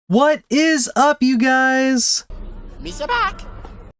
What is up, you guys? Misa back!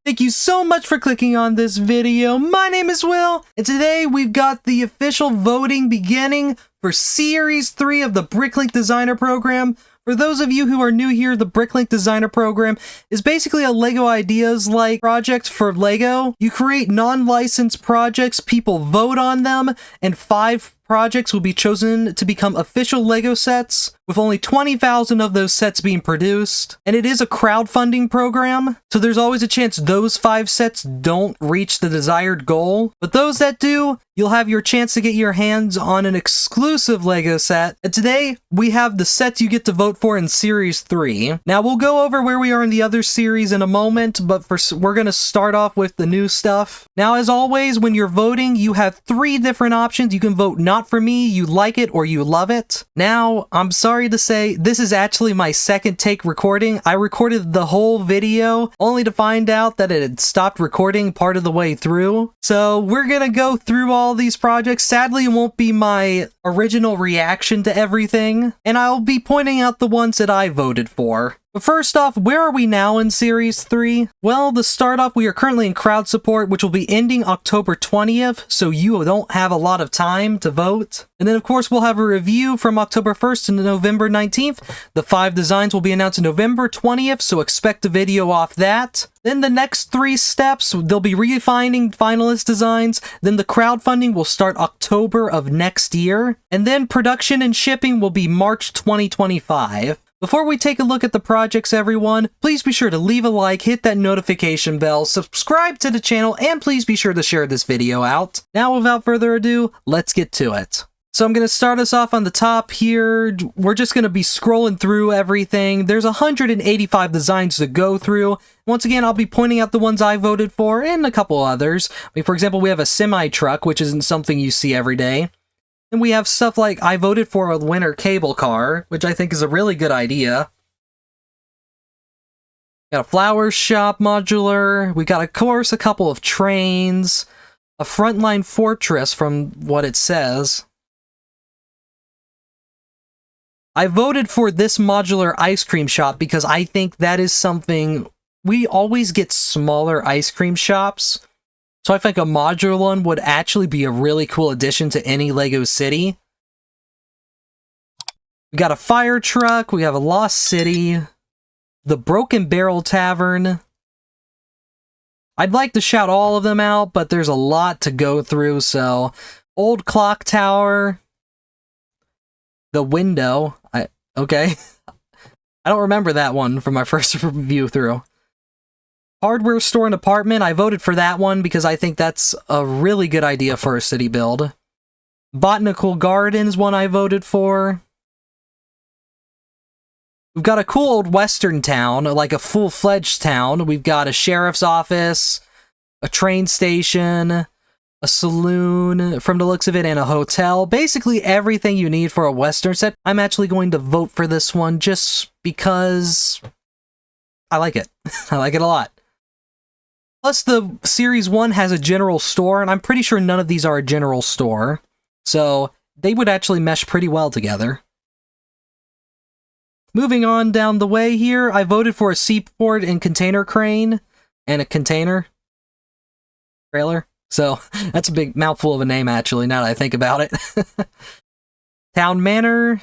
Thank you so much for clicking on this video. My name is Will, and today we've got the official voting beginning for Series 3 of the Bricklink Designer Program. For those of you who are new here, the Bricklink Designer Program is basically a LEGO Ideas-like project for LEGO. You create non-licensed projects, people vote on them, and 5 projects will be chosen to become official LEGO sets, with only 20,000 of those sets being produced. And it is a crowdfunding program, so there's always a chance those 5 sets don't reach the desired goal. But those that do, you'll have your chance to get your hands on an exclusive LEGO set. And today, we have the sets you get to vote for in Series 3. Now, we'll go over where we are in the other series in a moment, but we're going to start off with the new stuff. Now, as always, when you're voting, you have 3 different options. You can vote not for me, you like it, or you love it. Now, I'm sorry to say, this is actually my second take recording. I recorded the whole video, only to find out that it had stopped recording part of the way through. So we're gonna go through all these projects. Sadly, it won't be my original reaction to everything, and I'll be pointing out the ones that I voted for. But first off, where are we now in Series 3? Well, to start off, we are currently in crowd support, which will be ending October 20th, so you don't have a lot of time to vote. And then, of course, we'll have a review from October 1st to November 19th. The 5 designs will be announced November 20th, so expect a video off that. Then the next 3 steps, they'll be refining finalist designs. Then the crowdfunding will start October of next year. And then production and shipping will be March 2025. Before we take a look at the projects, everyone, please be sure to leave a like, hit that notification bell, subscribe to the channel, and please be sure to share this video out. Now, without further ado, let's get to it. So I'm going to start us off on the top here. We're just going to be scrolling through everything. There's 185 designs to go through. Once again, I'll be pointing out the ones I voted for and a couple others. I mean, for example, we have a semi-truck, which isn't something you see every day. And we have stuff like, I voted for a winter cable car, which I think is a really good idea. Got a flower shop modular. We got, of course, a couple of trains. A frontline fortress from what it says. I voted for this modular ice cream shop because I think that is something... We always get smaller ice cream shops. So I think a modular one would actually be a really cool addition to any LEGO city. We got a fire truck, we have a lost city, the Broken Barrel Tavern. I'd like to shout all of them out, but there's a lot to go through, so... Old Clock Tower. The Window. Okay. I don't remember that one from my first view through. Hardware Store and Apartment, I voted for that one because I think that's a really good idea for a city build. Botanical Gardens, one I voted for. We've got a cool old western town, like a full-fledged town. We've got a sheriff's office, a train station, a saloon, from the looks of it, and a hotel. Basically everything you need for a western set. I'm actually going to vote for this one just because I like it. I like it a lot. Plus, the Series 1 has a general store, and I'm pretty sure none of these are a general store. So, they would actually mesh pretty well together. Moving on down the way here, I voted for a seaport and container crane, and a container trailer. So, that's a big mouthful of a name, actually, now that I think about it. Town Manor,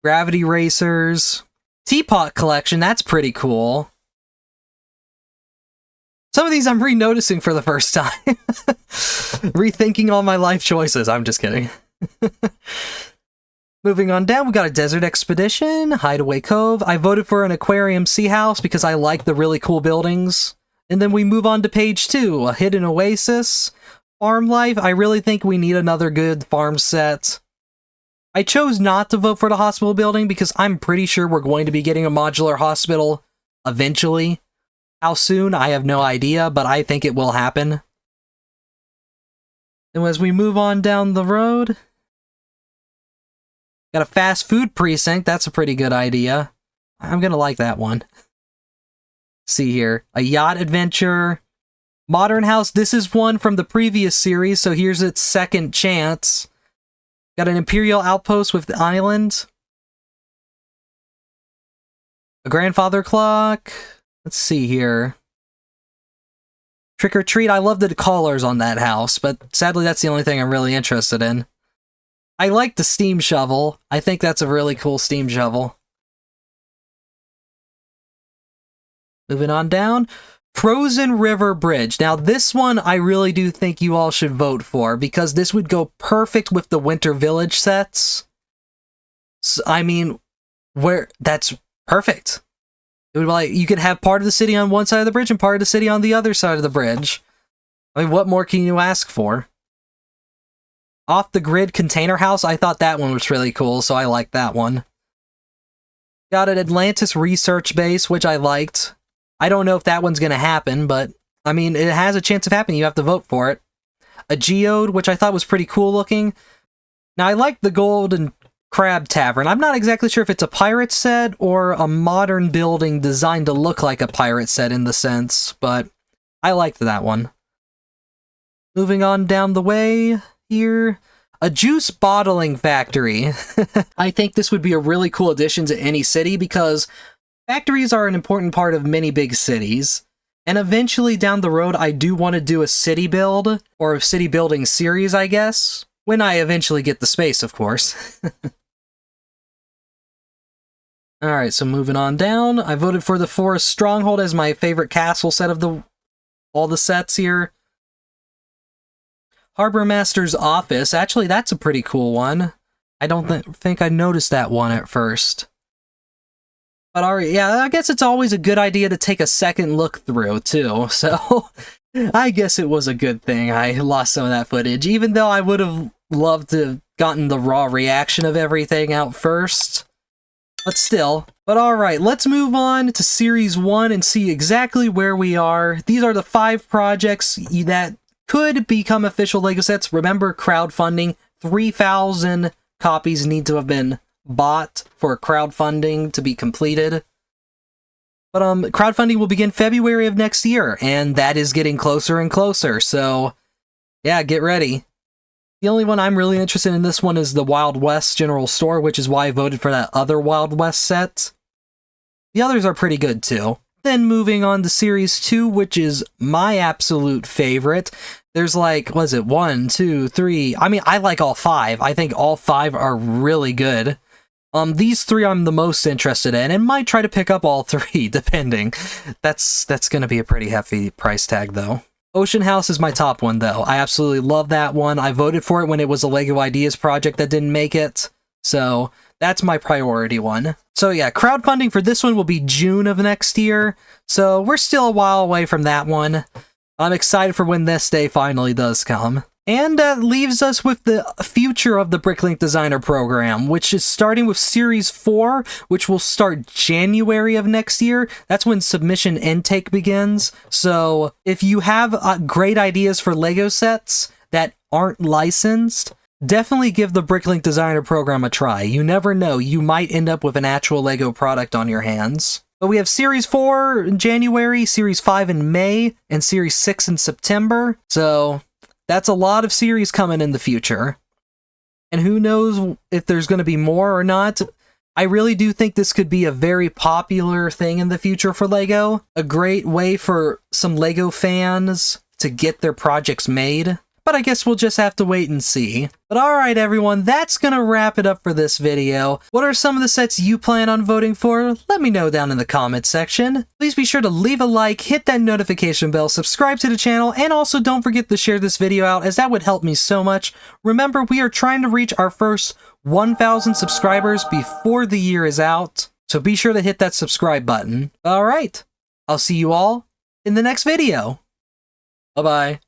Gravity Racers, Teapot Collection, that's pretty cool. Some of these I'm re-noticing for the first time. Rethinking all my life choices. I'm just kidding. Moving on down, we got a Desert Expedition, Hideaway Cove. I voted for an Aquarium Sea House because I like the really cool buildings. And then we move on to page 2, a Hidden Oasis. Farm Life, I really think we need another good farm set. I chose not to vote for the hospital building because I'm pretty sure we're going to be getting a modular hospital eventually. How soon, I have no idea, but I think it will happen. And as we move on down the road, got a fast food precinct. That's a pretty good idea. I'm gonna like that one. See here, a yacht adventure. Modern house, this is one from the previous series, so here's its second chance. Got an Imperial outpost with the island. A grandfather clock. Let's see here. Trick or treat. I love the colors on that house, but sadly that's the only thing I'm really interested in. I like the steam shovel. I think that's a really cool steam shovel. Moving on down. Frozen River Bridge. Now this one I really do think you all should vote for, because this would go perfect with the Winter Village sets. So, I mean, that's perfect. It would be like, you could have part of the city on one side of the bridge and part of the city on the other side of the bridge. I mean, what more can you ask for? Off the Grid Container House, I thought that one was really cool, so I liked that one. Got an Atlantis Research Base, which I liked. I don't know if that one's going to happen, but, I mean, it has a chance of happening. You have to vote for it. A Geode, which I thought was pretty cool looking. Now, I like the Golden Crab Tavern. I'm not exactly sure if it's a pirate set or a modern building designed to look like a pirate set in the sense, but I liked that one. Moving on down the way here, a juice bottling factory. I think this would be a really cool addition to any city, because factories are an important part of many big cities. And eventually down the road, I do want to do a city build, or a city building series, I guess. When I eventually get the space, of course. Alright, so moving on down. I voted for the Forest Stronghold as my favorite castle set of all the sets here. Harbor Master's Office. Actually, that's a pretty cool one. I don't think I noticed that one at first. But alright, yeah, I guess it's always a good idea to take a second look through, too. So, I guess it was a good thing I lost some of that footage, even though I would have loved to have gotten the raw reaction of everything out first. But still. But alright, let's move on to Series 1 and see exactly where we are. These are the 5 projects that could become official LEGO sets. Remember, crowdfunding. 3,000 copies need to have been bought for crowdfunding to be completed. But crowdfunding will begin February of next year, and that is getting closer and closer, so yeah, get ready. The only one I'm really interested in this one is the Wild West General Store, which is why I voted for that other Wild West set. The others are pretty good too. Then moving on to Series 2, which is my absolute favorite. There's like, what is it, 1, 2, 3... I mean, I like all 5. I think all 5 are really good. These 3 I'm the most interested in, and might try to pick up all 3, depending. That's gonna be a pretty hefty price tag, though. Ocean House is my top one, though. I absolutely love that one. I voted for it when it was a LEGO Ideas project that didn't make it, so that's my priority one. So yeah, crowdfunding for this one will be June of next year, so we're still a while away from that one. I'm excited for when this day finally does come. And that leaves us with the future of the Bricklink Designer Program, which is starting with Series 4, which will start January of next year. That's when submission intake begins. So if you have great ideas for LEGO sets that aren't licensed, definitely give the Bricklink Designer Program a try. You never know, you might end up with an actual LEGO product on your hands. But we have Series 4 in January, Series 5 in May, and Series 6 in September. So that's a lot of series coming in the future. And who knows if there's going to be more or not. I really do think this could be a very popular thing in the future for LEGO. A great way for some LEGO fans to get their projects made. But I guess we'll just have to wait and see. But alright everyone, that's gonna wrap it up for this video. What are some of the sets you plan on voting for? Let me know down in the comments section. Please be sure to leave a like, hit that notification bell, subscribe to the channel, and also don't forget to share this video out, as that would help me so much. Remember, we are trying to reach our first 1,000 subscribers before the year is out, so be sure to hit that subscribe button. Alright, I'll see you all in the next video. Bye-bye.